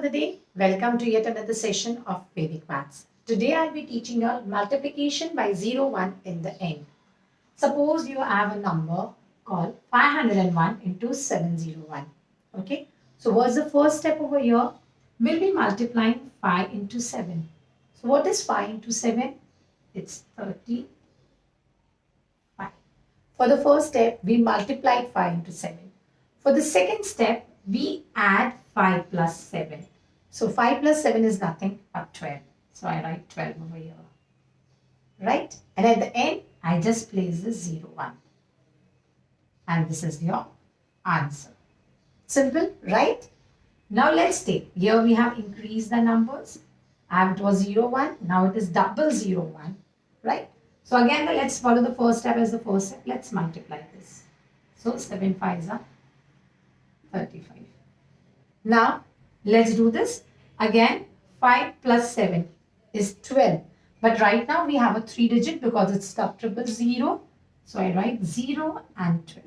the day. Welcome to yet another session of Vedic Maths. Today I'll be teaching you multiplication by 0, 1 in the end. Suppose you have a number called 501 into 701. Okay. So what's the first step over here? We'll be multiplying 5 into 7. So what is 5 into 7? It's 35. For the first step, we multiplied 5 into 7. For the second step, we add 5 plus 7. So 5 plus 7 is nothing but 12. So I write 12 over here. Right? And at the end, I just place the 0, 1. And this is your answer. Simple, right? Now let's take. Here we have increased the numbers. And it was 0, 1. Now it is double 0, 1. Right? So again, let's follow the first step as the first step. Let's multiply this. So 7 5s are 35. Now, let's do this. Again, 5 plus 7 is 12. But right now, we have a 3-digit because it's triple 0. So I write 0 and 12.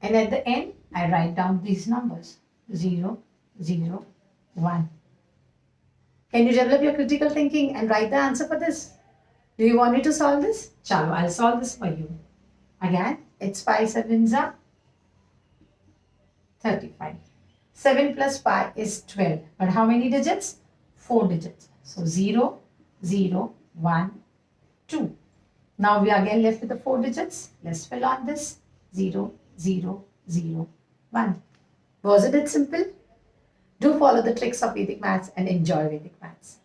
And at the end, I write down these numbers. 0, 0, 1. Can you develop your critical thinking and write the answer for this? Do you want me to solve this? Chalo, I'll solve this for you. Again, it's 5 7s are 35. 7 plus 5 is 12. But how many digits? 4 digits. So 0, 0, 1, 2. Now we are again left with the 4 digits. Let's fill on this. 0, 0, 0, 1. Wasn't it simple? Do follow the tricks of Vedic Maths and enjoy Vedic Maths.